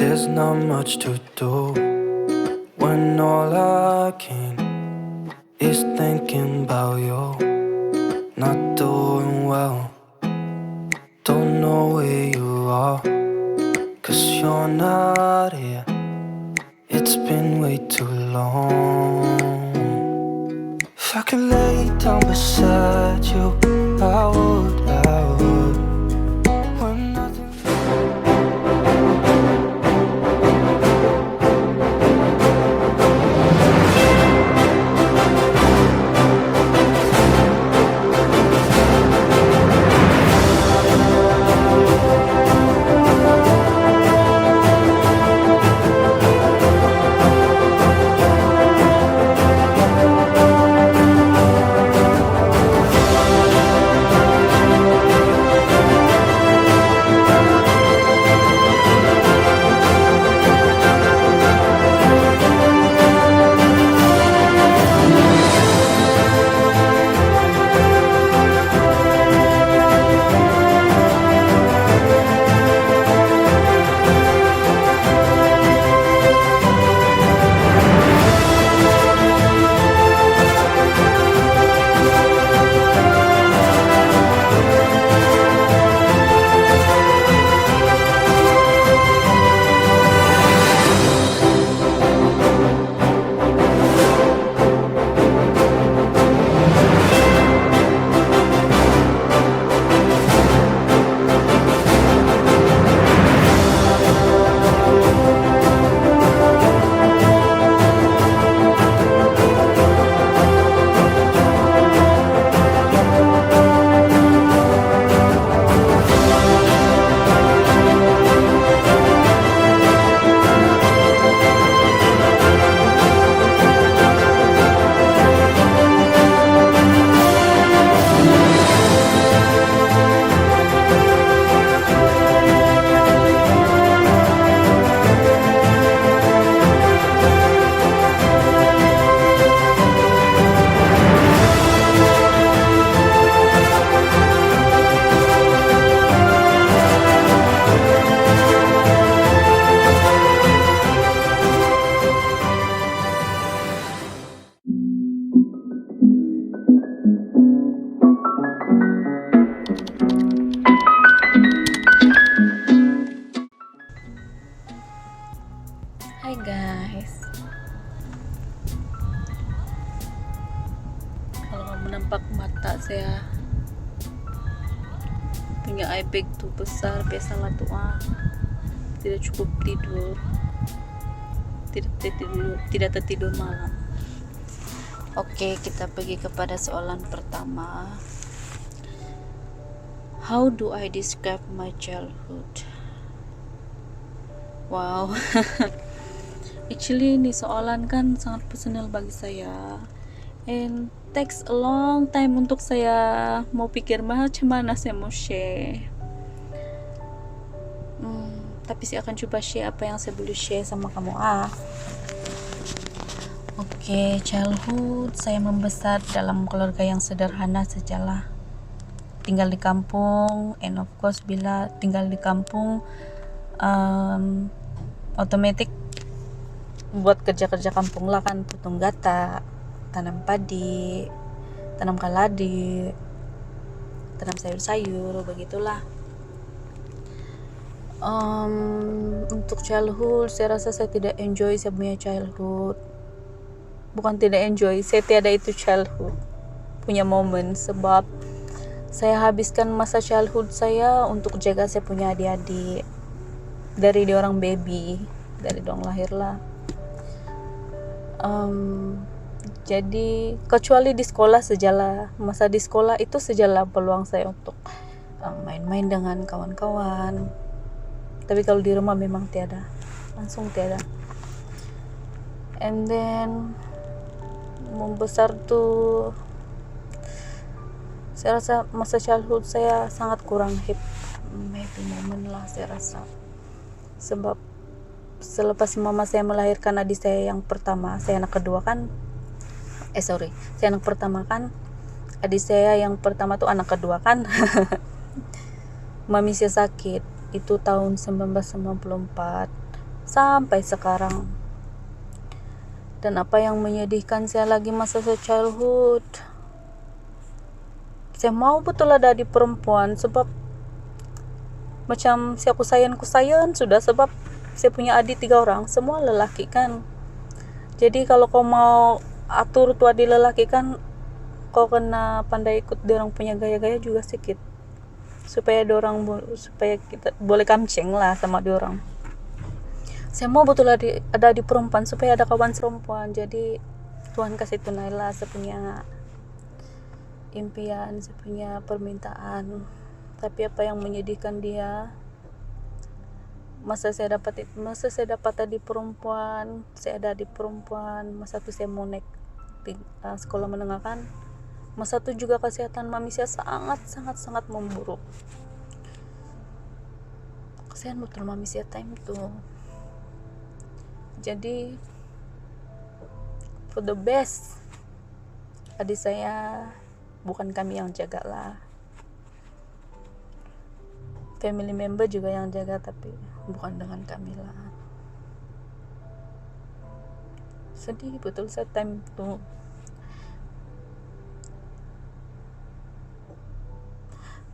There's not much to do when all I can is thinking about you. Not doing well, don't know where you are, 'cause you're not here. It's been way too long. If I could lay down beside you, I would. When nothing. Hai guys, kalau kamu nampak mata saya punya eye bag tuh besar, biasalah tuh tidak cukup tidur, tidak tertidur malam. Oke, kita pergi kepada soalan pertama. How do I describe my childhood? Wow. Actually ini soalan kan sangat personal bagi saya, and takes a long time untuk saya mau pikir macam mana saya mau share. Tapi saya akan coba share apa yang saya boleh share sama kamu. Oke, childhood saya membesar dalam keluarga yang sederhana sajalah. Tinggal di kampung, and of course bila tinggal di kampung otomatis buat kerja-kerja kampung lah kan, potong gata, tanam padi, tanam kaladi, tanam sayur-sayur, begitulah. Untuk childhood saya rasa saya tidak enjoy saya punya childhood. Bukan tidak enjoy, saya tiada itu childhood punya momen, sebab saya habiskan masa childhood saya untuk jaga saya punya adik-adik. dari diorang baby, dari diorang lahir lah. Jadi kecuali di sekolah sajalah, masa di sekolah itu sajalah peluang saya untuk main-main dengan kawan-kawan. Tapi kalau di rumah memang tiada, langsung tiada. And then membesar tuh, saya rasa masa childhood saya sangat kurang happy moment lah saya rasa. Sebab selepas mama saya melahirkan adik saya yang pertama, saya anak kedua kan, saya anak pertama kan, adik saya yang pertama tuh anak kedua kan. Mami saya sakit itu tahun 1994 sampai sekarang. Dan apa yang menyedihkan saya lagi masa saya childhood, saya mau betul ada adik perempuan, sebab macam saya kusayan sudah, sebab saya punya adik 3 orang, semua lelaki kan. Jadi kalau kau mau atur tuh adik lelaki kan, kau kena pandai ikut dia orang punya gaya-gaya juga sedikit, supaya kita boleh kamceng lah sama dia orang. Saya mau betul ada adik perempuan supaya ada kawan perempuan. Jadi Tuhan kasih tunailah saya punya impian, saya punya permintaan. Tapi apa yang menyedihkan dia, masa saya dapat adik perempuan, saya ada adik perempuan, masa itu saya mau naik sekolah menengah kan, masa itu juga kesehatan mami saya sangat memburuk. Kasihan betul mami saya time tuh. Jadi for the best, adik saya bukan kami yang jaga lah, family member juga yang jaga, tapi bukan dengan kami lah. Sedih betul saya time tuh.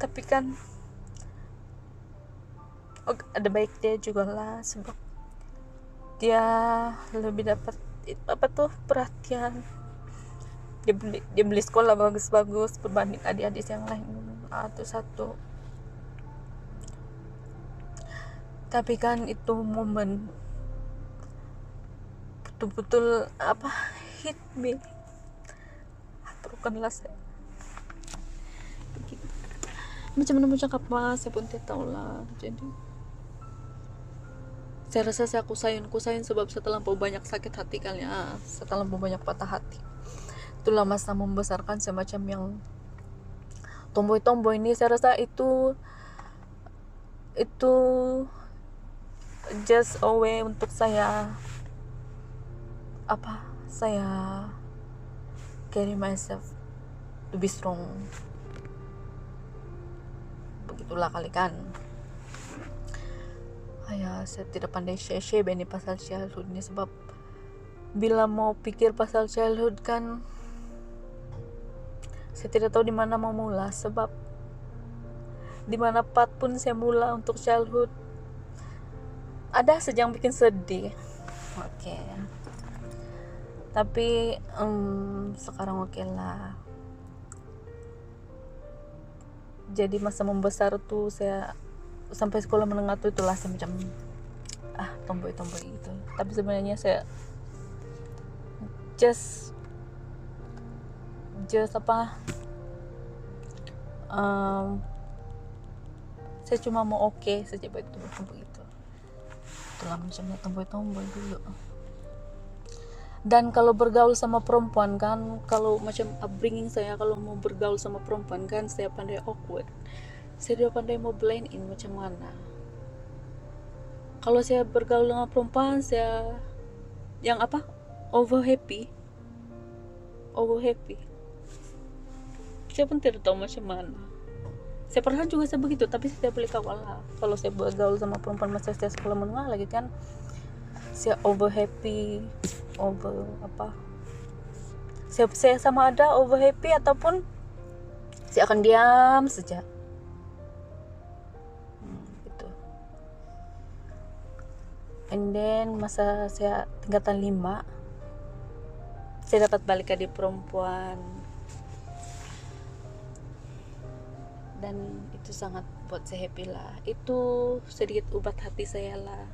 Tapi kan ada baik dia juga lah, sebab dia lebih dapat perhatian. Dia beli sekolah bagus-bagus berbanding adik-adik yang lain satu. Tapi kan itu momen betul-betul hit me, brokenlah saya. Macam mana mau cakap saya pun tidak tahu lah. Jadi saya rasa saya kusayin sebab setelah banyak sakit hati kali ya, setelah banyak patah hati. Itulah masa membesarkan semacam yang tomboy ini. Saya rasa itu just a way untuk saya carry myself to be strong. Begitulah kali kan. Saya tidak pandai share ini pasal childhood ini, sebab bila mau pikir pasal childhood kan, saya tidak tahu di mana mau mula, sebab di mana part pun saya mula untuk childhood ada saja yang bikin sedih. Oke. Tapi sekarang oke lah. Jadi masa membesar tuh saya sampai sekolah menengah tuh itulah semacam tomboy gitu. Tapi sebenarnya saya just saya cuma mau saja begitu. Itulah macamnya tomboy dulu. Dan kalau bergaul sama perempuan kan, kalau macam upbringing saya, kalau mau bergaul sama perempuan kan saya pandai awkward, saya tidak pandai mau blend in macam mana. Kalau saya bergaul dengan perempuan, saya yang over happy. Saya pun tidak tahu macam mana. Saya pernah juga saya begitu, tapi saya boleh kawal lah. Kalau saya bergaul sama perempuan masa saya sekolah menengah lagi kan, saya over happy, saya sama ada over happy ataupun saya akan diam saja. Gitu. And then masa saya tingkatan 5, saya dapat balik adik perempuan, dan itu sangat buat saya happy lah, itu sedikit obat hati saya lah.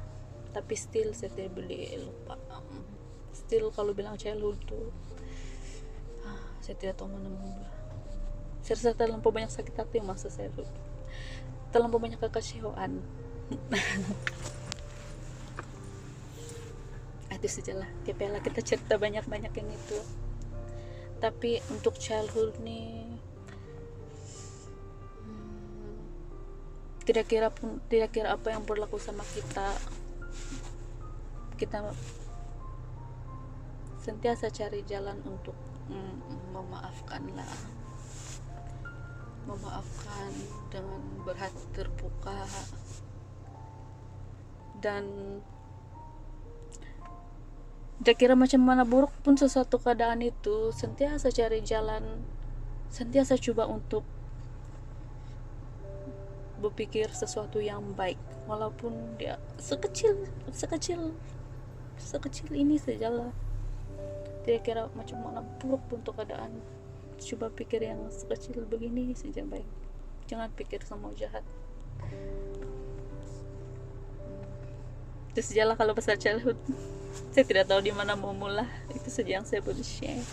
Tapi still saya tidak boleh lupa. Still kalau bilang childhood tuh saya tidak tahu mana mula. Saya rasa terlampau banyak sakit hati masa saya tuh, terlampau banyak kekecewaan. Itu sajalah, kepala kita cerita banyak-banyak yang itu. Tapi untuk childhood nih, tidak kira apa yang berlaku sama kita sentiasa cari jalan untuk memaafkan dengan berhati terbuka, dan tidak kira macam mana buruk pun sesuatu keadaan itu, sentiasa cari jalan, sentiasa coba untuk berpikir sesuatu yang baik, walaupun dia sekecil ini sajalah. Tidak kira macam mana buruk untuk keadaan, coba pikir yang sekecil begini saja baik, jangan pikir semua jahat. Itu sajalah kalau pasal childhood. Saya tidak tahu di mana mau mulai. Itu saja yang saya boleh share.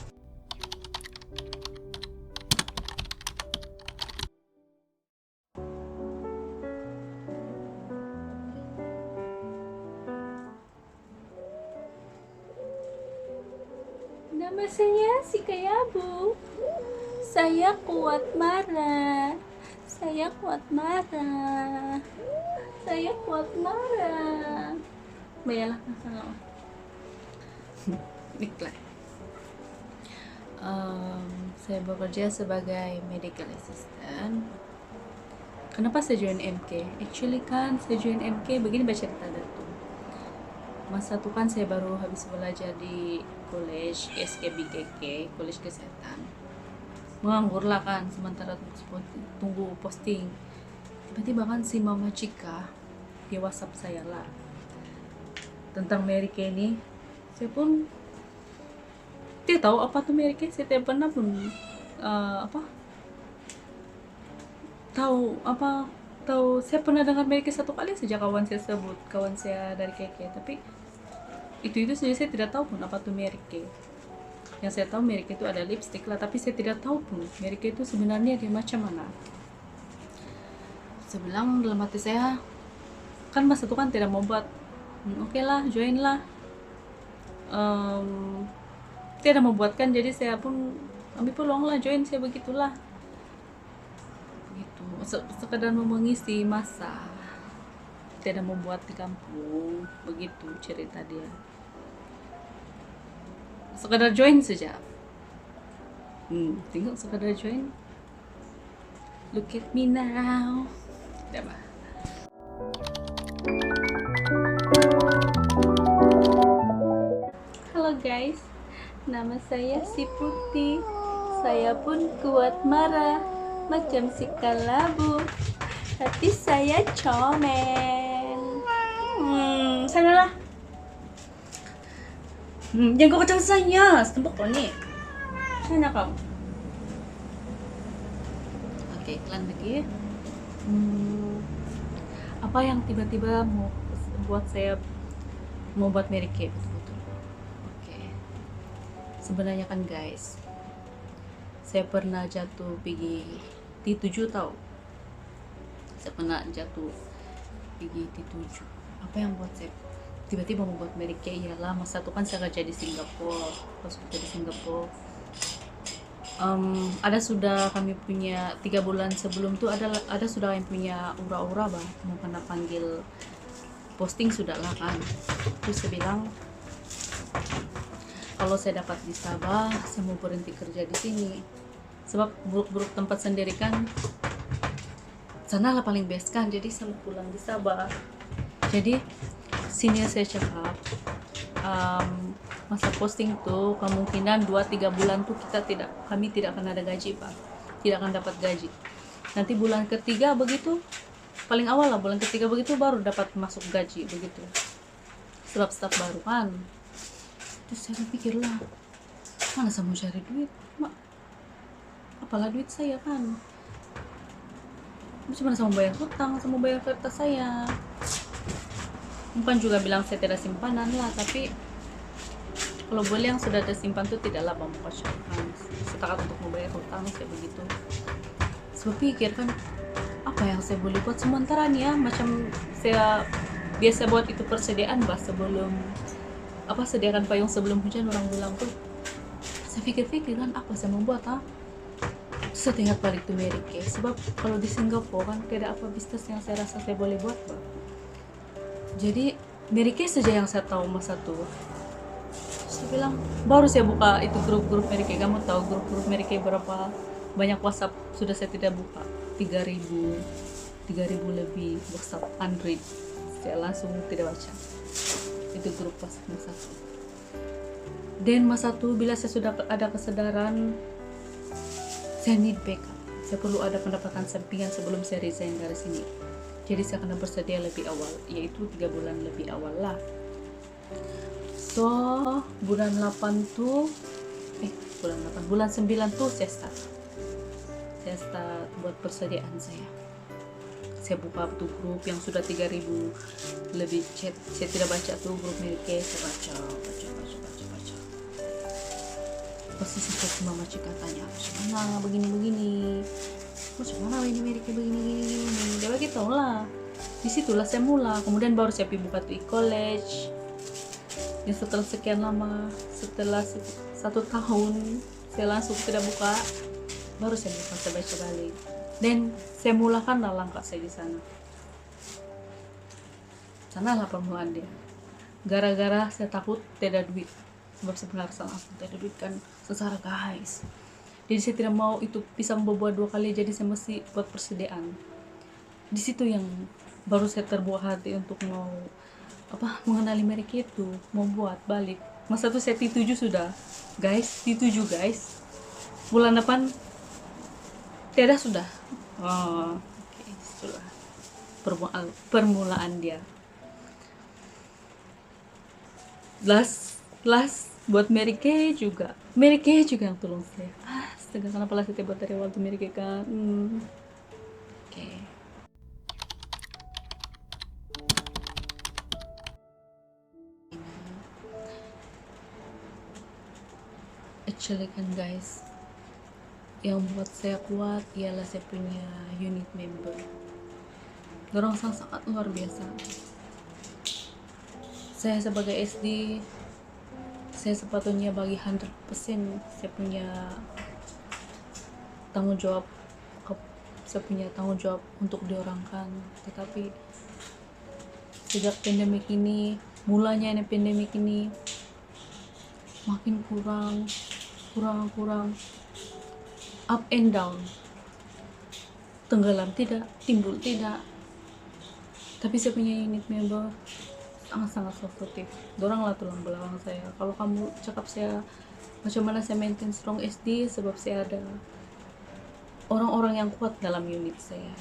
Nama saya si Kayabu. Saya kuat marah. Bayalah masalah. Iklan. Saya bekerja sebagai medical assistant. Kenapa saya join MK? Actually kan saya join MK begini baca cerita tuh. Masa itu kan saya baru habis belajar di college SKBKK, college kesehatan. Menganggur lah kan, sementara tunggu posting. Tiba-tiba kan si Mama Cika di WhatsApp saya lah tentang Mary Kay ini. Saya pun tidak tahu apa tuh Mary Kay. Saya tidak pernah pun tahu. Saya pernah dengar Mary Kay satu kali saja, kawan saya dari KK, tapi itu saja saya tidak tahu pun apa tuh Mary Kay. Yang saya tahu Mary Kay itu ada lipstick lah, tapi saya tidak tahu pun Mary Kay itu sebenarnya dia macam mana. Saya bilang dalam hati saya, kan masa itu kan tidak mau buat, oke lah, join lah. Tidak mau buat kan, jadi saya pun ambil peluang lah, join, saya begitulah. Gitu, sekedar mau mengisi masa, tidak mau buat di kampung, begitu cerita dia. Sekadar join saja. Tengok sekadar join. Look at me now. Tidak apa. Halo guys, nama saya si Putih. Saya pun kuat marah macam si Kalabu. Hati saya comel. Sanalah. Jangan kau kacang saya. Setembak kau ni. Sana kau. Oke, iklan lagi. Apa yang tiba-tiba mau buat saya mau buat Mary Kay betul-betul. Oke. Sebenarnya kan guys, saya pernah jatuh pergi T7 tahu. Saya pernah jatuh pergi T7. Apa yang buat saya tiba-tiba membuat Mary Kay ialah masa itu kan saya kerja di Singapura. Pas kerja di Singapura, ada sudah kami punya 3 bulan sebelum tuh ada sudah yang punya ura-ura bang, mau kena panggil posting sudah lah kan. Terus saya bilang kalau saya dapat di Sabah saya mau berhenti kerja di sini, sebab buruk-buruk tempat sendiri kan, sana lah paling best kan, jadi saya mau pulang di Sabah. Jadi sini saya cakap masa posting tuh kemungkinan 2-3 bulan tuh kami tidak akan ada gaji pak, tidak akan dapat gaji. Nanti bulan ketiga begitu, paling awal lah bulan ketiga begitu baru dapat masuk gaji begitu, sebab staf baru kan. Terus saya pikir lah, mana saya mau cari duit mak, apalah duit saya kan. cuma sama bayar hutang, sama bayar kertas saya. Bukan juga bilang saya tidak simpanan lah, tapi kalau boleh yang sudah ada simpan tuh tidaklah mempersiapkan setakat untuk membayar hutang, saya begitu. Saya pikir kan apa yang saya boleh buat sementara nih ya, macam saya biasa buat itu persediaan bah sebelum sediakan payung sebelum hujan orang bilang tuh. Saya pikir-pikir kan apa saya membuat saya tengok balik tuh Merike, sebab kalau di Singapura kan tidak apa bisnis yang saya rasa saya boleh buat bah. Jadi Merike saja yang saya tahu masa tuh. Saya bilang baru saya buka itu grup-grup Merike. Kamu tahu grup-grup Merike berapa banyak WhatsApp sudah saya tidak buka? 3.000 lebih WhatsApp Android. Saya langsung tidak baca itu grup WhatsApp masa itu. Dan masa itu bila saya sudah ada kesadaran saya need backup, saya perlu ada pendapatan sampingan sebelum saya resign dari sini. Jadi saya akan bersedia lebih awal, yaitu 3 bulan lebih awal lah. So bulan 8 tuh bulan 9 tuh saya start buat persediaan saya. Saya buka tuh grup yang sudah 3.000 lebih chat. Saya tidak baca tuh grup Merike, saya baca. Pasti saya cuma baca katanya, macam mana begini, macam mana ini Merike begini. Dia bagi tahu lah. Disitulah saya mula. Kemudian baru saya buka tuh e-college. Yang setelah sekian lama, setelah 1 tahun, saya langsung tidak buka. Baru saya buka, saya baca balik. Dan saya mulakan langkah saya di sana. Sanalah permulaan dia. Gara-gara saya takut tidak ada duit. Sebab sebenarnya salah tidak ada duit kan secara guys. Jadi saya tidak mau itu pisang berbuah 2 kali, jadi saya mesti buat persediaan. Di situ yang baru saya terbuah hati untuk mau mengenali mereka itu, mau buat balik. Masa itu saya T7 sudah. Guys, T7 guys. Bulan depan tidak sudah. Oke, sudah. Permulaan dia. Last buat Mary Kay juga yang tolong saya. Astaga, kenapa lah saya buat dari awal tuh Mary Kay kan. Oke. Actually kan guys, yang buat saya kuat ialah saya punya unit member. Dorang sangat luar biasa. Saya sebagai SD, saya sepatutnya bagi 100% saya punya tanggung jawab untuk diorangkan. Tetapi sejak pandemik ini, mulanya ini pandemik ini makin kurang, up and down, tenggelam tidak, timbul tidak. Tapi saya punya unit member sangat suportif. Dorang lah tulang belakang saya. Kalau kamu cakap saya macam mana saya maintain strong SD, sebab saya ada orang-orang yang kuat dalam unit saya,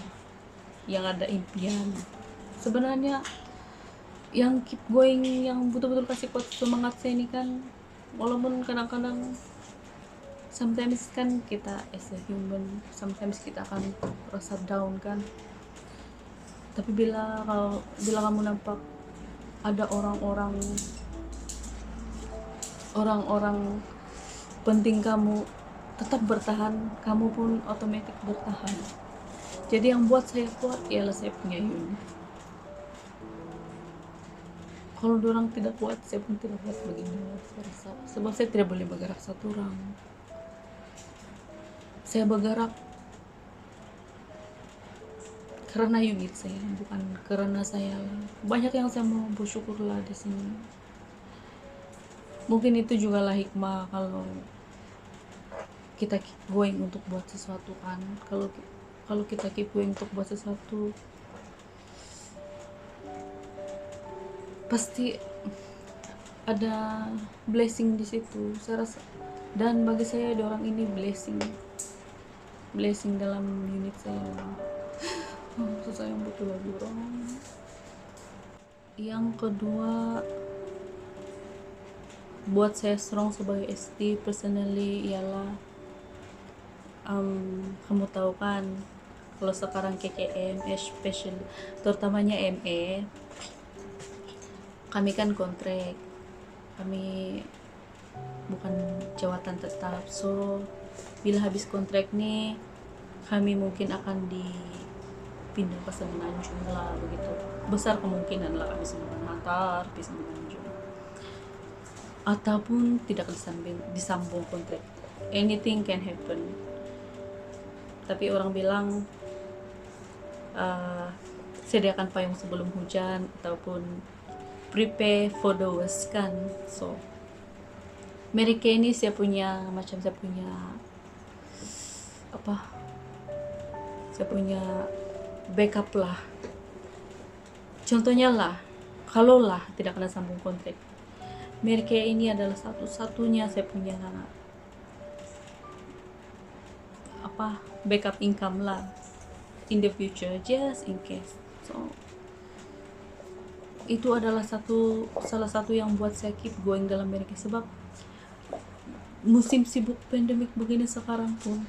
yang ada impian. Sebenarnya yang keep going, yang betul-betul kasih kuat semangat saya ini kan, walaupun kadang-kadang sometimes kan kita as a human, sometimes kita akan rasa down kan. Tapi bila kamu nampak ada orang-orang penting kamu tetap bertahan, kamu pun otomatis bertahan. Jadi yang buat saya kuat ialah saya punya unit. Kalau orang tidak kuat, saya pun tidak kuat begini. Saya rasa, sebab saya tidak boleh bergerak satu orang. Saya bergerak karena unit saya, bukan karena saya. Banyak yang saya mau bersyukurlah di sini. Mungkin itu juga lah hikmah kalau kita keep going untuk buat sesuatu kan. Kalau kita keep going untuk buat sesuatu, pasti ada blessing di situ, saya rasa. Dan bagi saya orang ini blessing dalam unit saya. Susah yang betul lagi orang. Yang kedua, buat saya strong sebagai SD personally ialah kamu tahu kan, Kalau sekarang KKM, especially terutamanya ME, kami kan kontrak, kami bukan jawatan tetap. So bila habis kontrak nih, kami mungkin akan dipindah ke Semenanjung lah, begitu. Besar kemungkinan lah kami hantar di Semenanjung. Ataupun tidak disambung kontrak. Anything can happen. Tapi orang bilang sediakan payung sebelum hujan, ataupun prepare for the worst kan. So Mary Kay ini saya punya backup lah. Contohnya lah, kalau lah tidak kena sambung kontrak, Mary Kay ini adalah satu-satunya saya punya backup income lah in the future, just in case. So itu adalah salah satu yang buat saya keep going dalam Mary Kay, sebab musim sibuk pandemik begini sekarang pun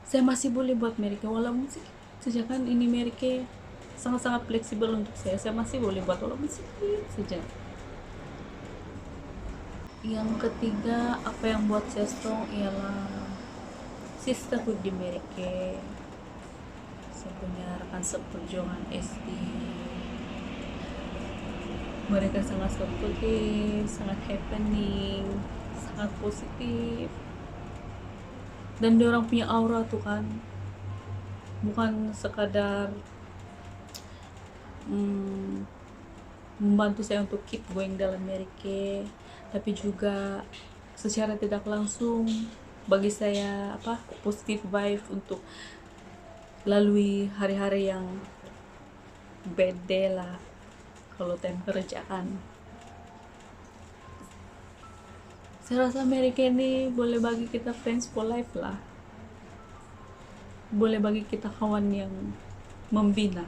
saya masih boleh buat Mary Kay, walaupun sejakan ini Mary Kay sangat-sangat fleksibel untuk saya masih boleh buat walaupun sedikit saja. Yang ketiga, apa yang buat saya strong ialah sisterhood di Mary Kay. Saya punya rekan seperjuangan SD, mereka sangat supportive, sangat happening, sangat positif, dan diorang punya aura tuh kan, bukan sekadar membantu saya untuk keep going dalam Mary Kay, tapi juga secara tidak langsung bagi saya positive vibe untuk lalui hari-hari yang bad day lah kalau time kerjaan. Saya rasa Mary Kay ini boleh bagi kita friends for life lah, boleh bagi kita kawan yang membina.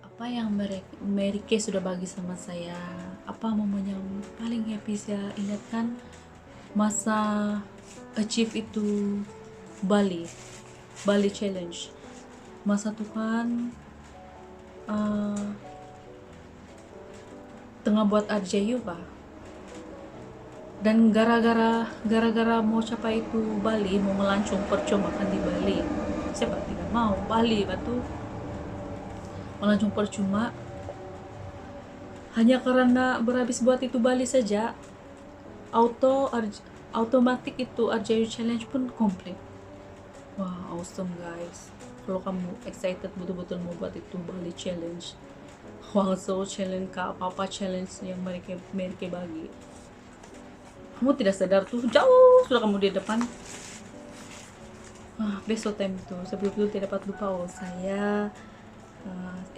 Apa yang Mary Kay sudah bagi sama saya, apa momen yang paling happy saya ingatkan masa achieve itu Bali Challenge. Masa tuh kan tengah buat RJU pak, dan gara-gara mau capai itu Bali, mau melancong percuma kan di Bali, siapa tidak mau Bali batu melancong percuma, hanya karena berhabis buat itu Bali saja automatik itu RJU Challenge pun komplit. Wah, awesome guys. Kalau kamu excited betul-betul mau buat itu Bali Challenge, Guangzhou Challenge, apa challenge yang mereka bagi, kamu tidak sadar tuh jauh sudah kamu di depan. Besok time itu sebelum itu tidak dapat lupa saya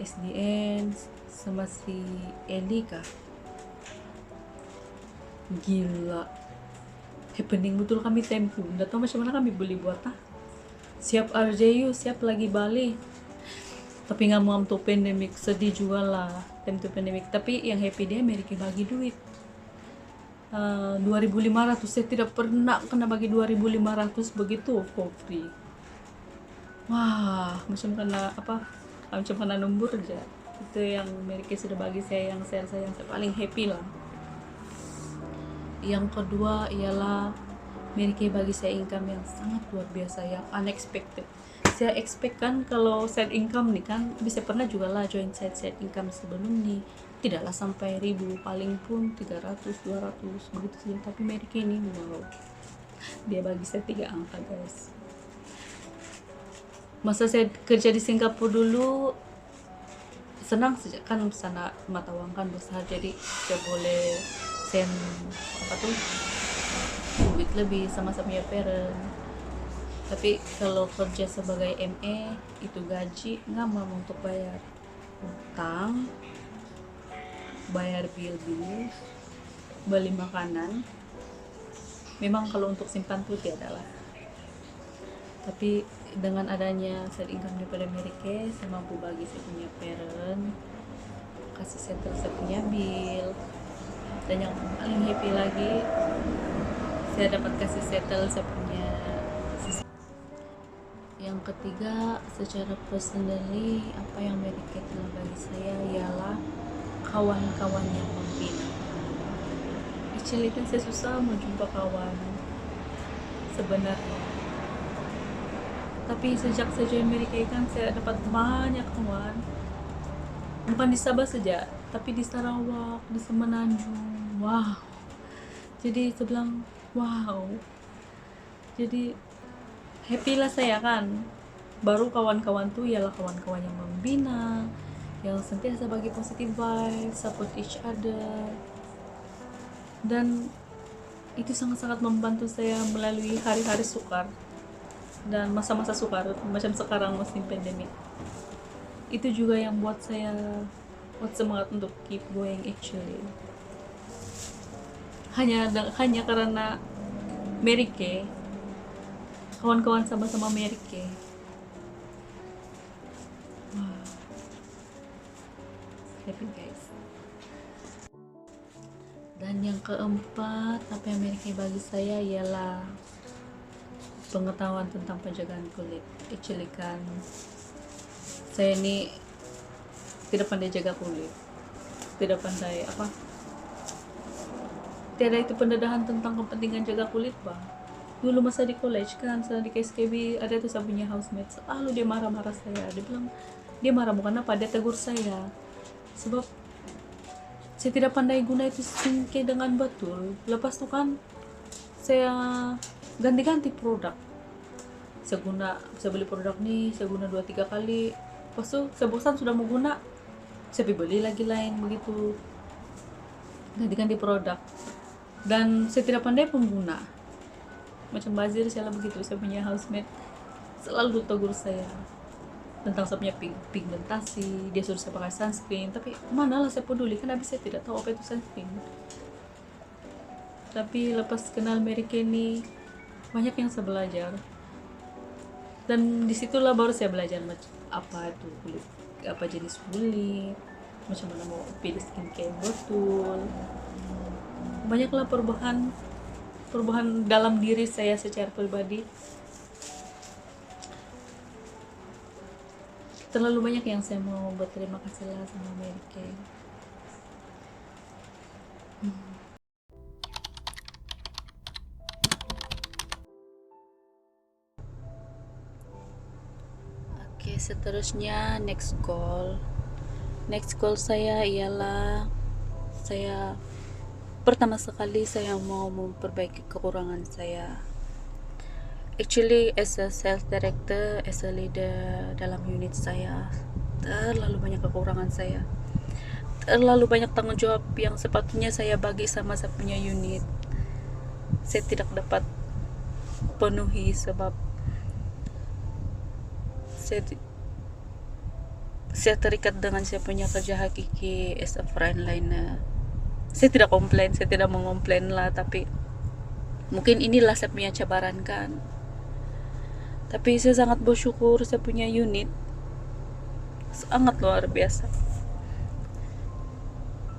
SDN sama si Eli kah, gila happening betul kami time itu. Nggak tahu macam mana kami boleh buat siap RJU, siap lagi Bali, tapi nggak mau tuh pandemik, sedih juga lah time itu pandemik. Tapi yang happy dia Mary Kay bagi duit 2.500. Saya tidak pernah kena bagi 2.500 begitu for free. Wah, macam kena nombor aja. Itu yang Mary Kay sudah bagi saya, yang saya paling happy lah. Yang kedua ialah Mary Kay bagi saya income yang sangat luar biasa, yang unexpected. Saya expect kan kalau side income nih kan bisa pernah juga lah join side income sebelum nih, tidaklah sampai 1.000, paling pun 300, 200 begitu saja. Tapi Mary Kay ini wow, dia bagi saya 3 angka guys. Masa saya kerja di Singapura dulu senang saja kan, sana mata uang kan besar, jadi saya boleh send duit lebih sama-sama ya parent. Tapi kalau kerja sebagai ME itu gaji nggak mau untuk bayar utang, bayar bil, beli makanan. Memang kalau untuk simpan tuh tiada lah. Tapi dengan adanya side income daripada Mary Kay, saya mampu bagi saya punya parent, kasih settle saya punya bil, Dan yang paling happy lagi, saya dapat kasih settle saya punya sisi. Yang ketiga, secara personally, apa yang Mary Kay telah bagi saya ialah kawan-kawan yang membina. Actually kan saya susah menjumpa kawan sebenarnya, tapi sejak saya join Mary Kay kan saya dapat banyak kawan, bukan di Sabah saja tapi di Sarawak, di Semenanjung. Wow, jadi saya bilang wow, jadi happy lah saya kan. Baru kawan-kawan tuh ialah kawan-kawan yang membina, yang sentiasa bagi positive vibes, support each other, dan itu sangat-sangat membantu saya melalui hari-hari sukar dan masa-masa sukar macam sekarang musim pandemik. Itu juga yang buat saya semangat untuk keep going actually. Hanya karena Mary Kay, kawan-kawan sama-sama Mary Kay. Wow. Happy guys. Dan yang keempat, apa yang Mary Kay bagi saya ialah pengetahuan tentang penjagaan kulit. Actually kan saya ini tidak pandai jaga kulit, tidak pandai tiada itu pendedahan tentang kepentingan jaga kulit bah. Dulu masa di college kan, saya di KSKB ada tuh saya punya housemate, selalu dia marah-marah saya. Dia bilang dia marah bukan apa, dia tegur saya sebab saya tidak pandai guna itu skincare dengan betul. Lepas itu kan saya ganti-ganti produk. Saya beli produk nih, saya guna 2-3 kali. Lepas itu saya bosan sudah mau guna, saya beli lagi lain begitu. Ganti-ganti produk. Dan saya tidak pandai pengguna. Macam Bazir saya begitu, saya punya housemate selalu tegur saya tentang saya punya pigmentasi. Dia suruh saya pakai sunscreen, tapi manalah saya peduli, kan habis saya tidak tahu apa itu sunscreen. Tapi lepas kenal Mary Kay ini, banyak yang saya belajar, dan disitulah baru saya belajar apa itu kulit, apa jenis kulit, macam mana mau pilih skincare betul. Banyaklah perubahan dalam diri saya secara pribadi. Terlalu banyak yang saya mau berterima kasih lah sama Mary Kay. Oke, seterusnya next goal saya ialah pertama sekali saya mau memperbaiki kekurangan saya. Actually, as a sales director, as a leader dalam unit saya, terlalu banyak kekurangan saya. Terlalu banyak tanggung jawab yang sepatutnya saya bagi sama saya punya unit. Saya tidak dapat penuhi sebab saya terikat dengan saya punya kerja hakiki as a frontliner. Saya tidak komplain, saya tidak mengomplain lah, tapi mungkin inilah saya punya cabaran kan. Tapi saya sangat bersyukur saya punya unit sangat luar biasa.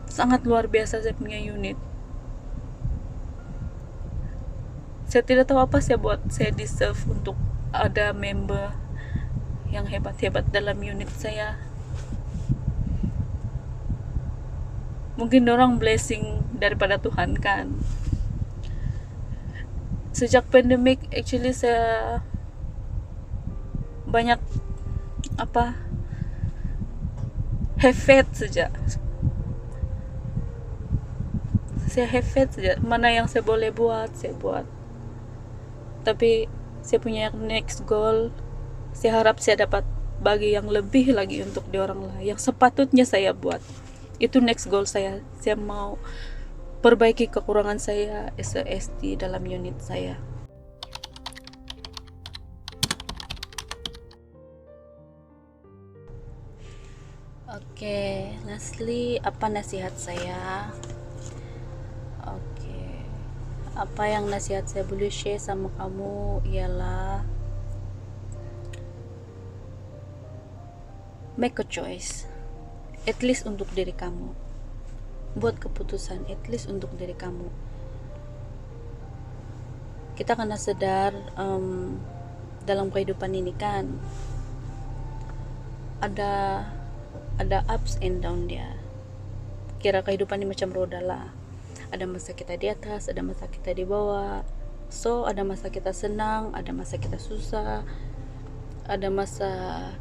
Sangat luar biasa saya punya unit. Saya tidak tahu apa saya buat, saya deserve untuk ada member yang hebat-hebat dalam unit saya. Mungkin orang blessing daripada Tuhan kan. Sejak pandemik actually saya banyak have faith saja. Saya have faith saja, mana yang saya boleh buat saya buat. Tapi saya punya next goal, saya harap saya dapat bagi yang lebih lagi untuk di orang lain yang sepatutnya saya buat. Itu next goal saya mau perbaiki kekurangan saya as a ST dalam unit saya. Oke, lastly, apa nasihat saya? Oke, apa yang nasihat saya boleh share sama kamu ialah make a choice, at least untuk diri kamu. buat keputusan at least untuk diri kamu. Kita kena sadar dalam kehidupan ini kan ada ups and down dia. Kira kehidupan ini macam roda lah. Ada masa kita di atas, ada masa kita di bawah. So, ada masa kita senang, ada masa kita susah, ada masa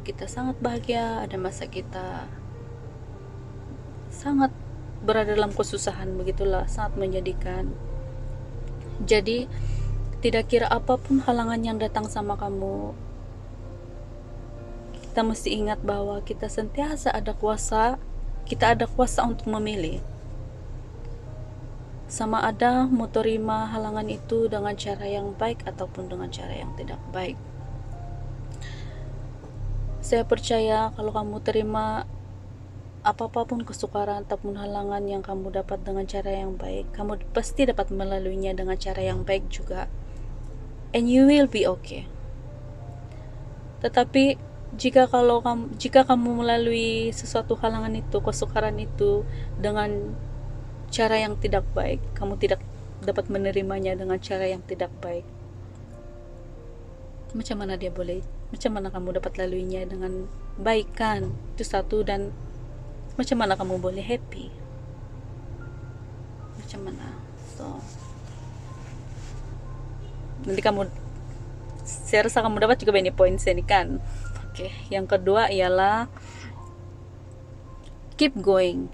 kita sangat bahagia, ada masa kita sangat berada dalam kesusahan, begitulah, sangat menyedihkan. Jadi, tidak kira apapun halangan yang datang sama kamu, kita mesti ingat bahwa kita sentiasa ada kuasa, kita ada kuasa untuk memilih. Sama ada mau terima halangan itu dengan cara yang baik ataupun dengan cara yang tidak baik. Saya percaya kalau kamu terima apapun kesukaran ataupun halangan yang kamu dapat dengan cara yang baik, kamu pasti dapat melaluinya dengan cara yang baik juga. And you will be okay. Tetapi jika kamu melalui sesuatu halangan itu, kesukaran itu dengan cara yang tidak baik, kamu tidak dapat menerimanya dengan cara yang tidak baik, macam mana kamu dapat laluinya dengan baik kan? Itu satu. Dan macam mana kamu boleh happy? Macam mana? So, nanti saya rasa kamu dapat juga ini poin sini kan. Oke, yang kedua ialah keep going.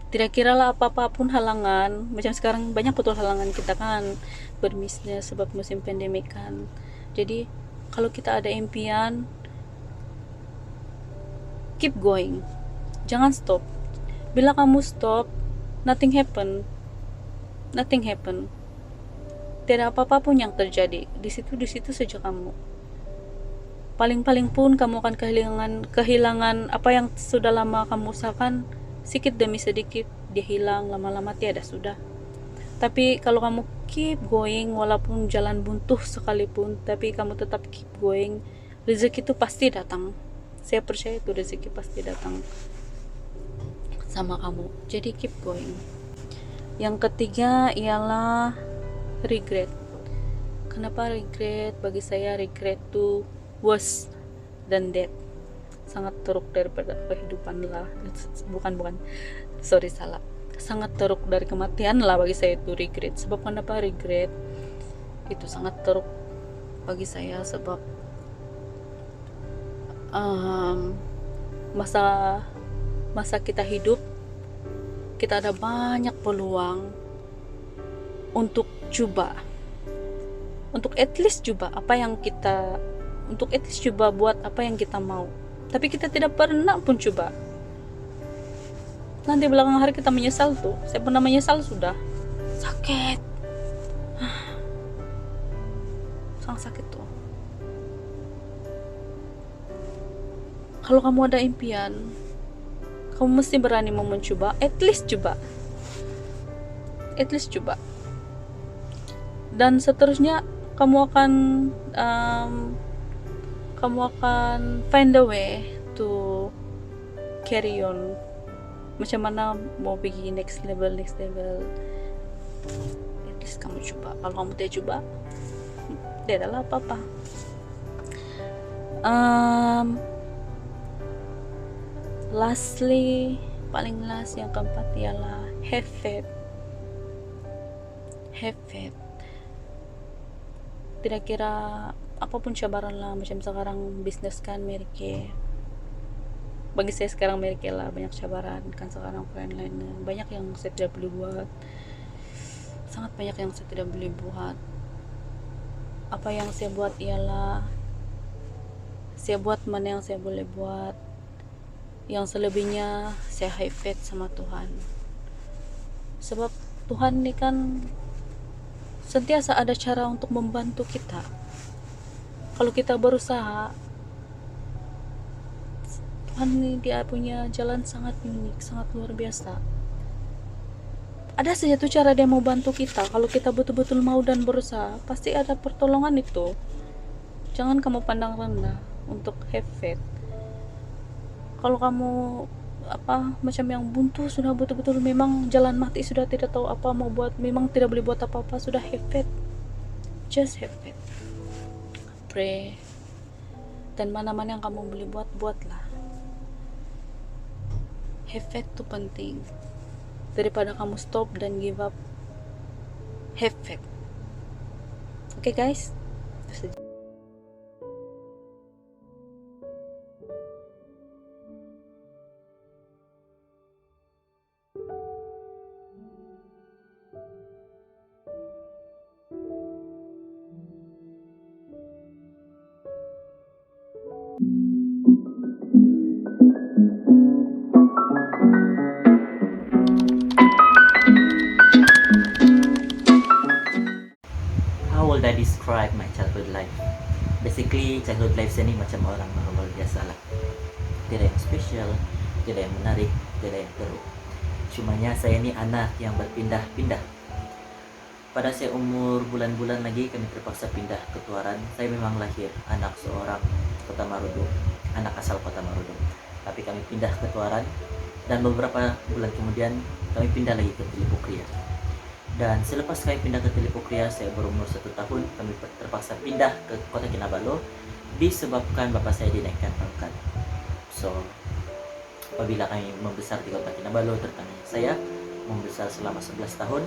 Tidak kiralah apapun halangan. Macam sekarang banyak betul halangan kita kan berbisnis sebab musim pandemik kan. Jadi kalau kita ada impian, keep going, jangan stop. Bila kamu stop, nothing happen. Tidak apa-apapun yang terjadi. Di situ saja kamu. Paling-paling pun kamu akan kehilangan apa yang sudah lama kamu usahakan, sedikit demi sedikit dia hilang, lama-lama tiada sudah. Tapi kalau kamu keep going, walaupun jalan buntu sekalipun, tapi kamu tetap keep going, rezeki itu pasti datang. Saya percaya itu rezeki pasti datang sama kamu. Jadi keep going. Yang ketiga ialah regret. Kenapa regret? Bagi saya regret itu worse than death. Sangat teruk daripada kehidupan lah. Bukan. Sorry, salah. Sangat teruk dari kematian lah bagi saya itu regret. Sebab kenapa regret? Itu sangat teruk bagi saya sebab masa kita hidup, kita ada banyak peluang untuk at least coba buat apa yang kita mau, tapi kita tidak pernah pun coba. Nanti belakang hari kita menyesal tuh. Saya pernah menyesal sudah. Sakit. Sangat sakit tuh. Kalau kamu ada impian, kamu mesti berani mau mencoba. At least coba. Dan seterusnya kamu akan find a way to carry on. Macam mana mau pergi next level. At least kamu coba. Kalau kamu tidak coba, tidak adalah apa-apa. Lastly, paling last, yang keempat ialah have faith. Tidak kira apapun cabaran lah, macam sekarang bisnis kan Merike. Bagi saya sekarang Merike lah, banyak cabaran kan sekarang freeliner. Banyak yang saya tidak boleh buat. Sangat banyak yang saya tidak boleh buat. Apa yang saya buat ialah saya buat mana yang saya boleh buat. Yang selebihnya saya have faith sama Tuhan. Sebab Tuhan ini kan sentiasa ada cara untuk membantu kita. Kalau kita berusaha, Tuhan ini dia punya jalan sangat unik, sangat luar biasa. Ada saja tuh cara dia mau bantu kita. Kalau kita betul-betul mau dan berusaha, pasti ada pertolongan itu. Jangan kamu pandang rendah untuk have faith. Kalau kamu macam yang buntu, sudah betul-betul memang jalan mati, sudah tidak tahu apa mau buat, memang tidak boleh buat apa-apa, sudah have faith, just have faith, pray, dan mana-mana yang kamu boleh buat, buatlah. Have faith itu penting, daripada kamu stop dan give up. Have faith. Okay guys, How would I describe my childhood life? Basically, childhood life saya ni macam orang normal biasa lah. Tidak yang spesial, tidak yang menarik, tidak yang teruk. Cumanya saya ni anak yang berpindah-pindah. Pada saya umur bulan-bulan lagi kami terpaksa pindah ke Tuaran. Saya memang lahir anak seorang Kota Marudu, anak asal Kota Marudu. Tapi kami pindah ke Tuaran dan beberapa bulan kemudian kami pindah lagi ke Telipukria. Dan selepas kami pindah ke Telipukria, saya berumur 1 tahun, kami terpaksa pindah ke Kota Kinabalu disebabkan bapak saya dinaikkan pangkat. So, apabila kami membesar di Kota Kinabalu, terutama saya membesar selama 11 tahun.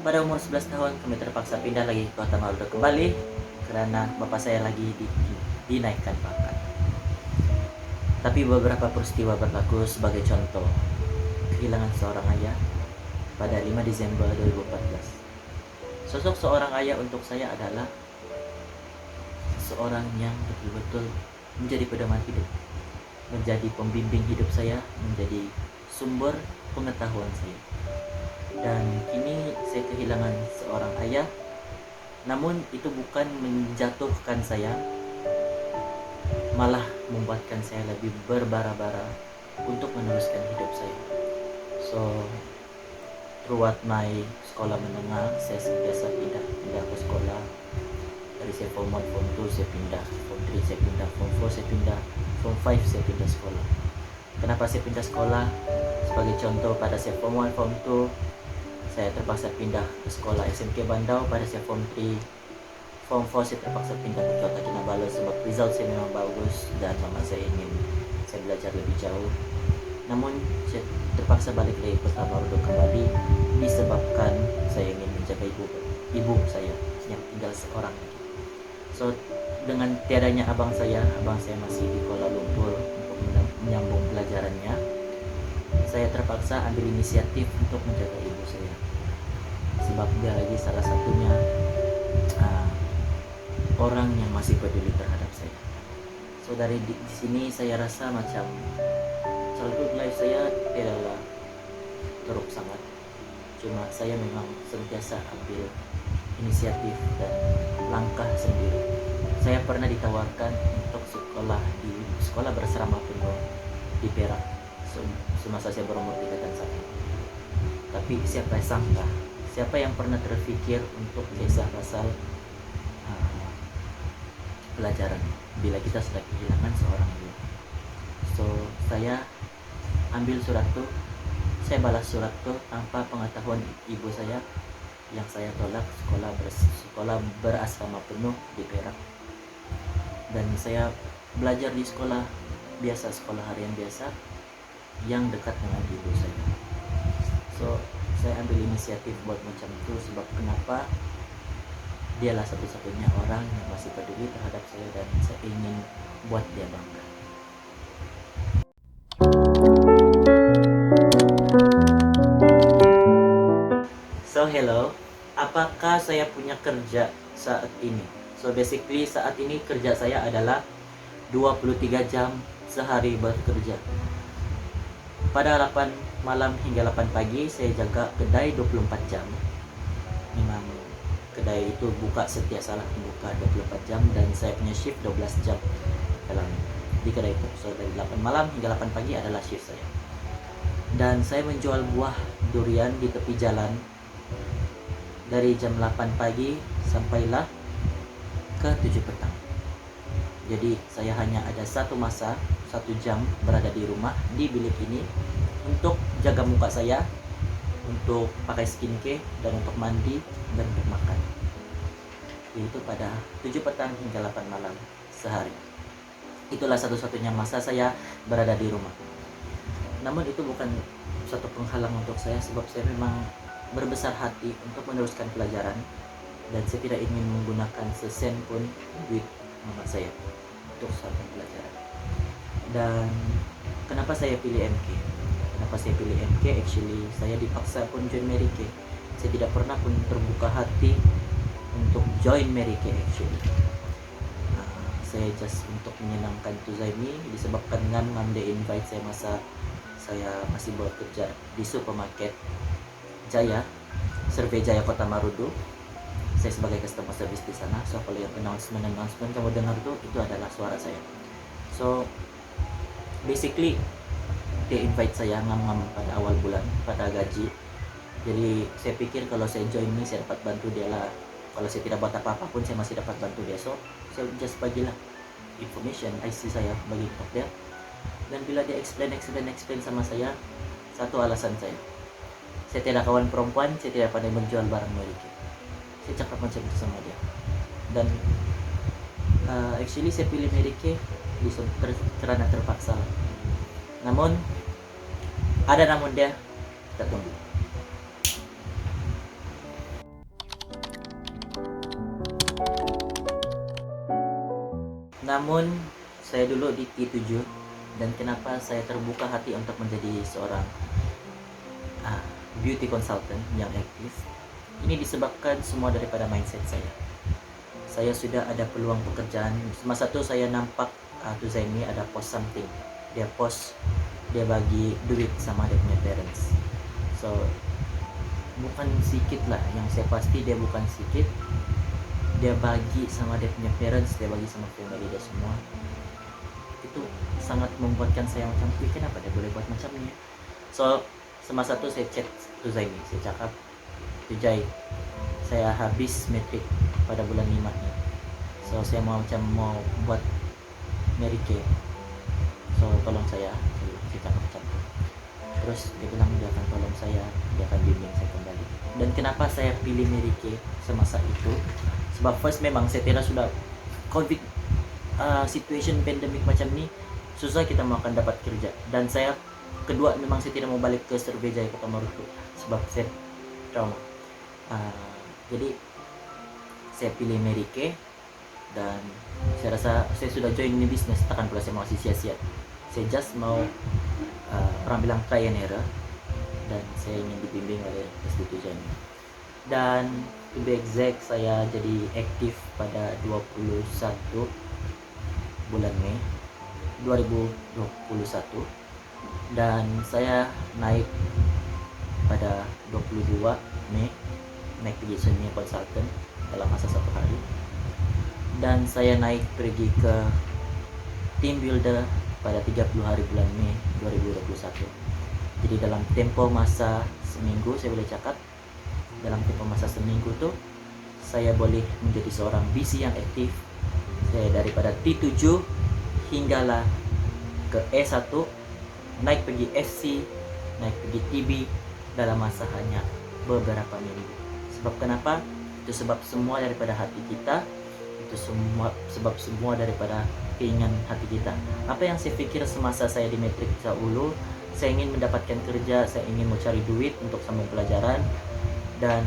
Pada umur 11 tahun, kami terpaksa pindah lagi ke Kota Marudu kembali karena bapak saya lagi dinaikkan pangkat. Tapi beberapa peristiwa berlaku sebagai contoh kehilangan seorang ayah pada 5 Desember 2014. Sosok seorang ayah untuk saya adalah seorang yang betul-betul menjadi pedoman hidup, menjadi pembimbing hidup saya, menjadi sumber pengetahuan saya. Dan kini saya kehilangan seorang ayah, namun itu bukan menjatuhkan saya, malah membuatkan saya lebih berbara-bara untuk meneruskan hidup saya. So, throughout my sekolah menengah, saya sentiasa pindah ke sekolah. Dari saya form 1, form 2 saya pindah, form 3 saya pindah, form 4 saya pindah, form 5 saya pindah sekolah. Kenapa saya pindah sekolah? Sebagai contoh, pada saya form 1, form 2 saya terpaksa pindah ke sekolah SMK Bandau. Pada saya form 3, form 4 saya terpaksa pindah ke Kota Kinabalu sebab result saya memang bagus dan mama saya ingin saya belajar lebih jauh. Namun saya terpaksa balik lagi ke Kota Marudu kembali disebabkan saya ingin menjaga ibu saya yang tinggal seorang lagi. So, dengan tiadanya abang saya masih di Kuala Lumpur untuk menyambung pelajarannya. Saya terpaksa ambil inisiatif untuk menjaga ibu saya sebab dia lagi salah satunya orang yang masih peduli terhadap saya. So, dari di sini saya rasa macam childhood life saya tidaklah teruk sangat. Cuma saya memang sentiasa ambil inisiatif dan langkah sendiri. Saya pernah ditawarkan untuk sekolah di sekolah berasrama penuh di Perak semasa saya berumur 3 dan 1. Tapi siapa yang sangka, siapa yang pernah terfikir untuk kisah pasal pelajaran bila kita sudah kehilangan seorang ibu. So, saya ambil surat tu, saya balas surat tu tanpa pengetahuan ibu saya yang saya tolak sekolah berasrama penuh di Perak. Dan saya belajar di sekolah biasa, sekolah harian biasa yang dekat dengan ibu saya. So, saya ambil inisiatif buat macam itu sebab kenapa dialah satu-satunya orang yang masih peduli terhadap saya dan saya ingin buat dia bangga. So, hello. Apakah saya punya kerja saat ini? So, basically saat ini kerja saya adalah 23 jam sehari bekerja. Pada 8 malam hingga 8 pagi saya jaga kedai 24 jam. Memang kedai itu buka buka 24 jam dan saya punya shift 12 jam dalam di kedai itu. So, dari 8 malam hingga 8 pagi adalah shift saya. Dan saya menjual buah durian di tepi jalan dari jam 8 pagi sampailah ke 7 petang. Jadi saya hanya ada satu masa, 1 jam berada di rumah di bilik ini untuk jaga muka saya, untuk pakai skincare, dan untuk mandi dan untuk makan. Yaitu pada 7 petang hingga 8 malam sehari. Itulah satu-satunya masa saya berada di rumah. Namun itu bukan suatu penghalang untuk saya, sebab saya memang berbesar hati untuk meneruskan pelajaran, dan saya tidak ingin menggunakan sesen pun duit mama saya untuk satu pelajaran. Dan kenapa saya pilih MK? Kenapa saya pilih MK? Actually, saya dipaksa pun join Mary Kay. Saya tidak pernah pun terbuka hati untuk join Mary Kay actually. Saya just untuk menyenangkan Tuzaimi, disebabkan ngam dia invite saya masa saya masih bekerja di supermarket Jaya, Survey Jaya Kota Marudu. Saya sebagai customer service di sana. So kalau yang announcement kamu dengar tuh, itu adalah suara saya. So basically dia invite saya ngam pada awal bulan, pada gaji. Jadi saya pikir kalau saya join ini saya dapat bantu dia lah. Kalau saya tidak buat apa-apa pun saya masih dapat bantu dia. So saya just bagilah information IC saya bagi untuk dia. Dan bila dia explain sama saya, satu alasan saya tidak kawan perempuan, saya tidak pandai menjual barang Mary Kay. Saya cakap macam itu sama dia. Dan actually saya pilih Mary Kay karena terpaksa. Namun dia, kita tunggu. Namun saya dulu di T7, dan kenapa saya terbuka hati untuk menjadi seorang beauty consultant yang aktif, ini disebabkan semua daripada mindset saya. Saya sudah ada peluang pekerjaan. Masa itu saya nampak Tuzaimi ada post something. Dia post, dia bagi duit sama dia punya parents. So bukan sedikit lah, yang saya pasti dia bukan sedikit. Dia bagi sama dia punya parents, dia bagi sama family dia semua. Itu sangat membuatkan saya macam, kenapa dia boleh buat macam ni? So semasa itu saya chat Tuzaimi, saya cakap, Tujai, saya habis metrik pada bulan 5 ni. So saya mau buat Mary Kay. So tolong saya cakap macam tu. Terus dia bilang dia akan tolong saya, dia akan bimbing saya kembali. Dan kenapa saya pilih Mary Kay semasa itu? Sebab first memang saya tidak sudah COVID situation pandemic macam ni, susah kita mau akan dapat kerja. Dan saya kedua memang saya tidak mau balik ke Survey Jaya Kota Marudu sebab saya trauma. Jadi saya pilih Mary Kay, dan saya rasa saya sudah join ini bisnes, takkan pula saya masih sia-sia. Saya just mau orang bilang try and error, dan saya ingin dibimbing oleh institusi ini. Dan to be exact, saya jadi aktif pada 21 bulan Mei 2021, dan saya naik pada 22 Mei naik pergi senior consultant dalam masa 1 hari, dan saya naik pergi ke team builder pada 30 hari bulan Mei 2021. Jadi dalam tempo masa seminggu, saya boleh cakap dalam tempo masa seminggu tuh saya boleh menjadi seorang BC yang aktif. Saya daripada T7 hinggalah ke E1, naik pergi FC, naik pergi TB dalam masa hanya beberapa minggu. Sebab kenapa? Itu sebab semua daripada hati kita, itu sebab semua daripada keinginan hati kita. Apa yang saya fikir semasa saya di metrik dahulu, saya ingin mendapatkan kerja, saya ingin mencari duit untuk sambung pelajaran. Dan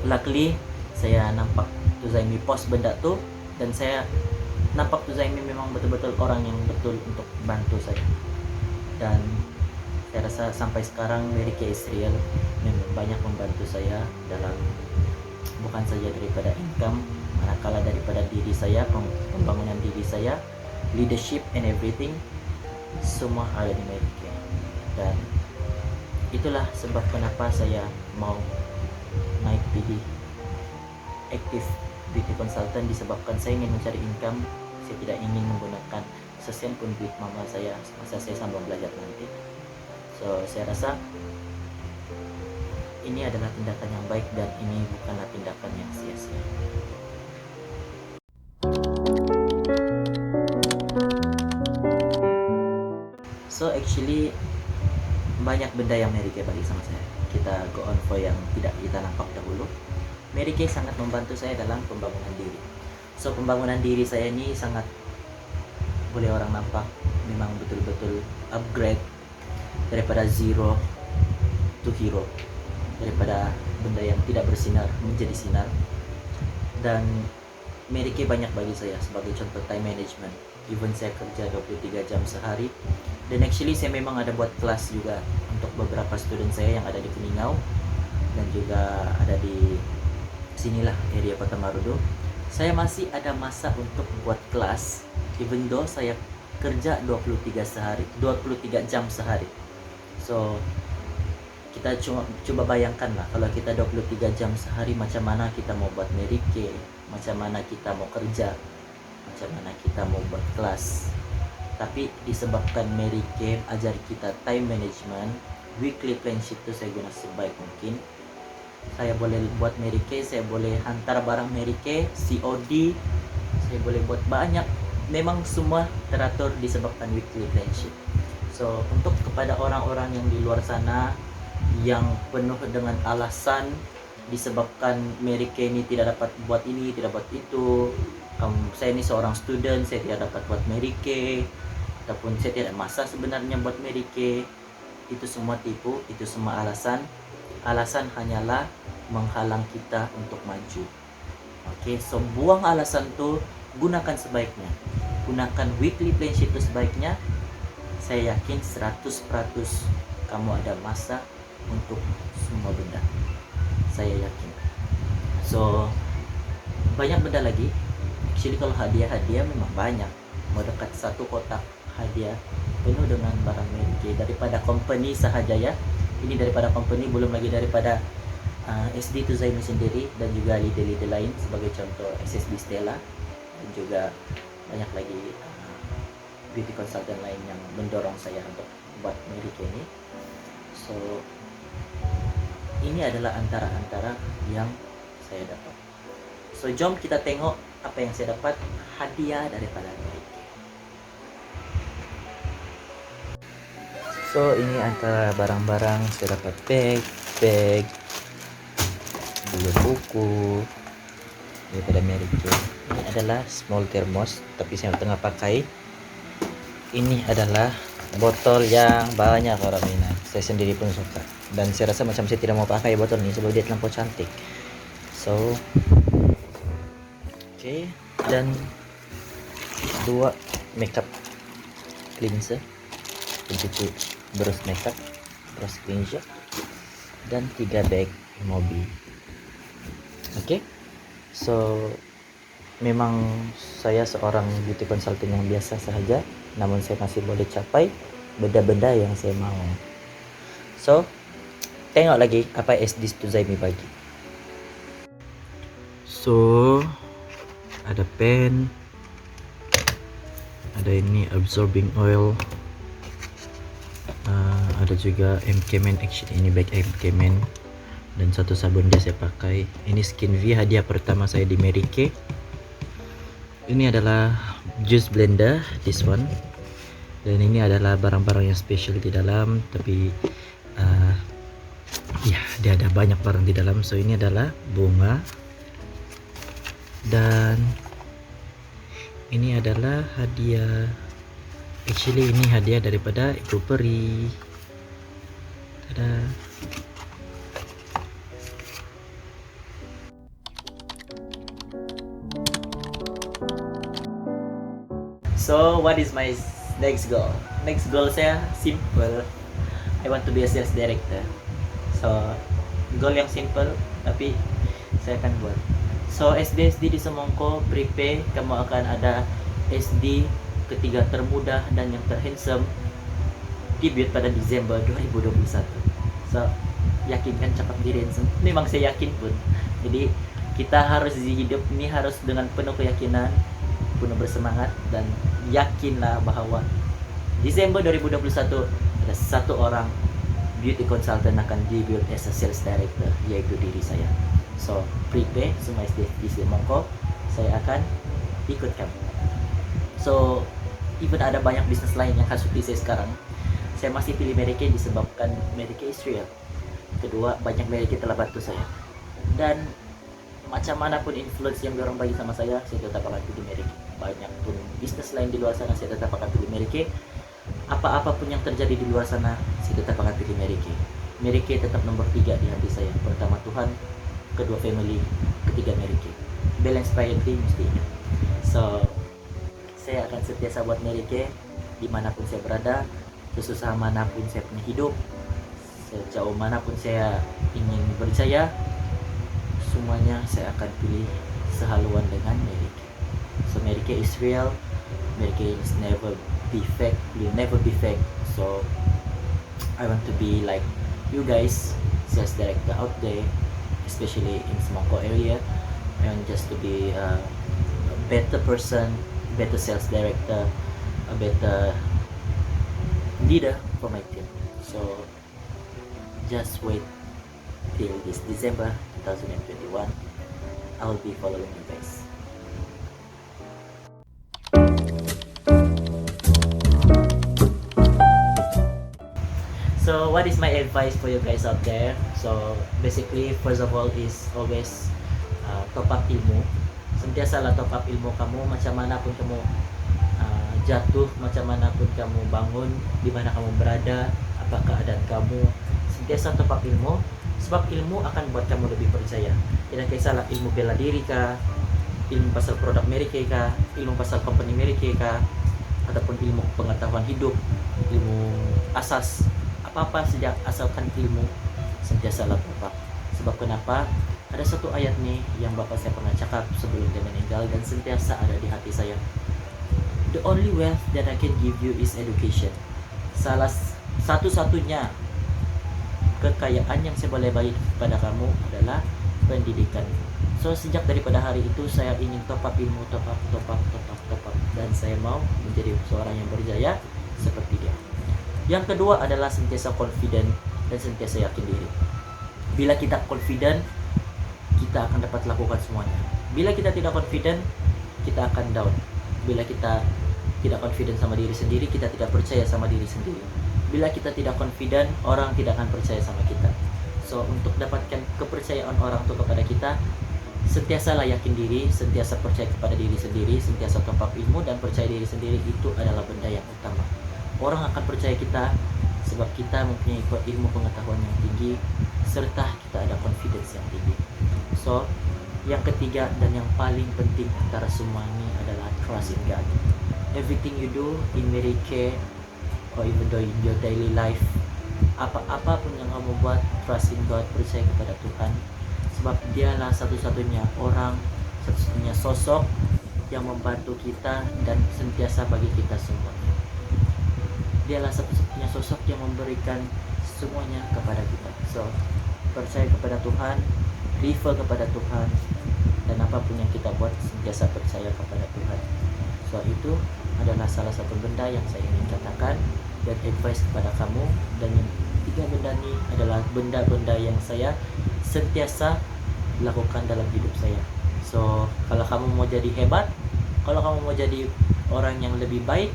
luckily saya nampak Tuzaimi post benda tu, dan saya nampak Tuzaimi memang betul-betul orang yang betul untuk bantu saya. Dan saya rasa sampai sekarang Mary Kay Israel memang banyak membantu saya dalam bukan saja daripada income, manakala daripada diri saya, pembangunan diri saya, leadership and everything, semua ada di Mary Kay. Dan itulah sebab kenapa saya mau naik PD aktif beauty consultant, disebabkan saya ingin mencari income. Saya tidak ingin menggunakan sesen pun duit mama saya semasa saya sambung belajar nanti. So saya rasa ini adalah tindakan yang baik, dan ini bukanlah tindakan yang sia-sia. So actually banyak benda yang Mary Kay bagi sama saya. Kita go on for yang tidak kita nampak dahulu. Mary Kay sangat membantu saya dalam pembangunan diri. So pembangunan diri saya ini sangat, boleh orang nampak, memang betul-betul upgrade daripada zero to hero, daripada benda yang tidak bersinar menjadi sinar. Dan Mary Kay banyak bagi saya, sebagai contoh time management. Even saya kerja 23 jam sehari, dan actually saya memang ada buat kelas juga untuk beberapa student saya yang ada di Kuningau dan juga ada di sinilah area Kota Marudu. Saya masih ada masa untuk buat kelas even though saya kerja 23 jam sehari. So kita coba bayangkan lah, kalau kita 23 jam sehari, macam mana kita mau buat Mary Kay, macam mana kita mau kerja, macam mana kita mau buat kelas. Tapi disebabkan Mary Kay ajar kita time management, weekly plan sheet itu saya guna sebaik mungkin. Saya boleh buat Mary Kay, saya boleh hantar barang Mary Kay, COD, saya boleh buat banyak. Memang semua teratur disebabkan weekly plan sheet. So untuk kepada orang-orang yang di luar sana yang penuh dengan alasan disebabkan Mary Kay ini tidak dapat buat ini, tidak buat itu, saya ini seorang student, saya tidak dapat buat Mary Kay, ataupun saya tidak masa sebenarnya buat Mary Kay, itu semua tipu, itu semua alasan hanyalah menghalang kita untuk maju. Oke, so buang alasan tuh, gunakan sebaiknya, gunakan weekly plan sheet itu sebaiknya. Saya yakin 100% kamu ada masa untuk semua benda, saya yakin. So banyak benda lagi. Actually kalau hadiah memang banyak, mau dekat satu kotak hadiah penuh dengan barang Mary Kay daripada company sahaja ya. Ini daripada company, belum lagi daripada SD Tuzaimi sendiri dan juga leader-leader lain, sebagai contoh SSB Stella, dan juga banyak lagi beauty consultant lain yang mendorong saya untuk buat Mary Kay ini. So ini adalah antara yang saya dapat. So jom kita tengok apa yang saya dapat hadiah daripada Mary Kay. So ini antara barang-barang saya dapat, bag, buku daripada Mary Kay. Ini adalah small thermos, tapi saya tengah pakai. Ini adalah botol yang banyak orang minat, saya sendiri pun suka, dan saya rasa macam saya tidak mau pakai botol ini sebab dia terlampau cantik. So okay, dan 2 makeup cleanser, pencuci brush makeup, brush cleanser, dan 3 bag Mobi. Okay, so memang saya seorang beauty consultant yang biasa sahaja, namun saya masih boleh capai benda-benda yang saya mau. So tengok lagi apa SD Tuzaimi bagi. So ada pen, ada ini absorbing oil, ada juga MK-Man, actually ini bag MK-Man, dan satu sabun dia saya pakai. Ini Skin V, hadiah pertama saya di Mary Kay. Ini adalah juice blender, this one, dan ini adalah barang-barang yang special di dalam, tapi ya dia ada banyak barang di dalam. So ini adalah bunga, dan ini adalah hadiah, actually ini hadiah daripada Ibu Peri. Tada. So what is my next goal? Next goal saya simple. I want to be a sales director. So goal yang simple tapi saya akan buat. So SD di Semongko, prepare, kamu akan ada SD ketiga termuda dan yang terhandsome, debut pada Desember 2021. So yakinkan cakap diri handsome. Memang saya yakin pun. Jadi kita harus di hidup ini harus dengan penuh keyakinan, penuh bersemangat, dan yakinlah bahwa Desember 2021 ada satu orang beauty consultant akan debut as a sales director, yaitu diri saya. So prepare semua SD di Semongko, saya akan ikut kamu. So even ada banyak bisnis lain yang harus seperti saya sekarang, Saya masih pilih Mary Kay disebabkan Mary Kay is real. Kedua, banyak Mary Kay telah bantu saya. Dan macam manapun influence yang orang bagi sama saya tetap akan pilih Mary Kay. Banyak pun bisnis lain di luar sana, saya tetap akan pilih Mary Kay. Apa-apapun yang terjadi di luar sana, saya tetap akan pilih Mary Kay. Mary Kay tetap nomor 3 di hati saya. Pertama Tuhan, kedua family, ketiga Mary Kay. Balance priority mesti ingat. So, saya akan sentiasa buat Mary Kay dimanapun saya berada, sesusah manapun saya punya hidup, sejauh manapun saya ingin berjaya, semuanya saya akan pilih sehaluan dengan Mary Kay. So Mary Kay is real, Mary Kay is never be fake, will never be fake. So I want to be like you guys, sales director out there, especially in Semangko area. I want just to be a better person, better sales director, a better leader for my team. So just wait till this December 2021. I'll be following you guys. So what is my advice for you guys out there? So basically, first of all is always top up ilmu. Sentiasalah top up ilmu kamu, macam mana pun kamu jatuh, macam mana pun kamu bangun, di mana kamu berada, apa keadaan kamu, sentiasa top up ilmu, sebab ilmu akan buat kamu lebih percaya. Tidak kisahlah ilmu bela diri kah, ilmu pasal produk Mary Kay kah, ilmu pasal company Mary Kay kah, ataupun ilmu pengetahuan hidup, ilmu asas, apa-apa sejak asalkan ilmu, sentiasalah top up. Sebab kenapa? Ada satu ayat nih yang bapak saya pernah cakap sebelum dia meninggal dan sentiasa ada di hati saya. The only wealth that I can give you is education. Salah satu-satunya kekayaan yang saya boleh bagi kepada kamu adalah pendidikan. So sejak daripada hari itu saya ingin top up ilmu, top up, dan saya mau menjadi seorang yang berjaya seperti dia. Yang kedua adalah sentiasa confident dan sentiasa yakin diri. Bila kita confident, kita akan dapat lakukan semuanya. Bila kita tidak confident, kita akan down. Bila kita tidak confident sama diri sendiri, kita tidak percaya sama diri sendiri. Bila kita tidak confident, orang tidak akan percaya sama kita. So untuk dapatkan kepercayaan orang itu kepada kita, sentiasalah yakin diri, sentiasa percaya kepada diri sendiri, sentiasa top up ilmu dan percaya diri sendiri. Itu adalah benda yang utama. Orang akan percaya kita sebab kita mempunyai ilmu pengetahuan yang tinggi serta kita ada confidence yang tinggi. So yang ketiga dan yang paling penting antara semua ini adalah trust in God. Everything you do in Mary Kay or even though in your daily life, apa-apa pun yang kamu buat, trust in God, percaya kepada Tuhan. Sebab dialah satu-satunya orang, satu-satunya sosok yang membantu kita dan sentiasa bagi kita semuanya. Dialah satu-satunya sosok yang memberikan semuanya kepada kita. So percaya kepada Tuhan, refer kepada Tuhan, dan apapun yang kita buat sentiasa percaya kepada Tuhan. So itu adalah salah satu benda yang saya ingin katakan dan advice kepada kamu. Dan yang tiga benda ini adalah benda-benda yang saya sentiasa lakukan dalam hidup saya. So kalau kamu mau jadi hebat, kalau kamu mau jadi orang yang lebih baik,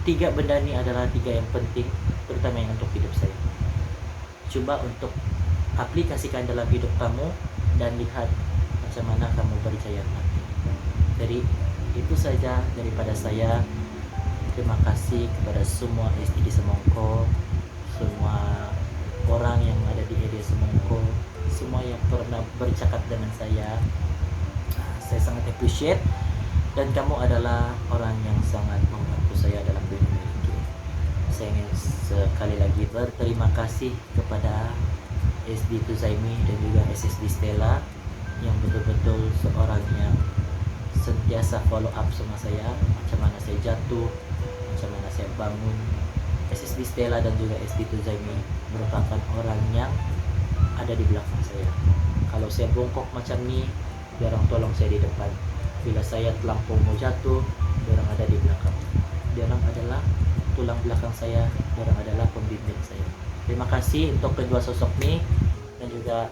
tiga benda ini adalah tiga yang penting, terutama yang untuk hidup saya. Coba untuk aplikasikan dalam hidup kamu dan lihat macam mana kamu berjaya nanti. Jadi itu saja daripada saya. Terima kasih kepada semua SD di Semangko, semua orang yang ada di area Semangko, semua yang pernah bercakap dengan saya. Saya sangat appreciate dan kamu adalah orang yang sangat membantu saya dalam dunia ini. Saya ingin sekali lagi berterima kasih kepada SD Tuzaimi dan juga SSD Stella yang betul-betul seorang yang sentiasa follow up sama saya, macam mana saya jatuh, macam mana saya bangun. SSD Stella dan juga SD Tuzaimi merupakan orang yang ada di belakang saya. Kalau saya bongkok macam ni, dia orang tolong saya di depan. Bila saya terlampau mau jatuh, dia orang ada di belakang. Dia orang adalah tulang belakang saya, dia orang adalah pembimbing saya. Terima kasih untuk kedua sosok ni dan juga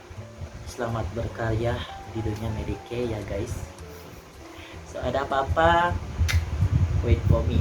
selamat berkarya di dunia Mary Kay ya guys. So ada apa-apa, wait for me.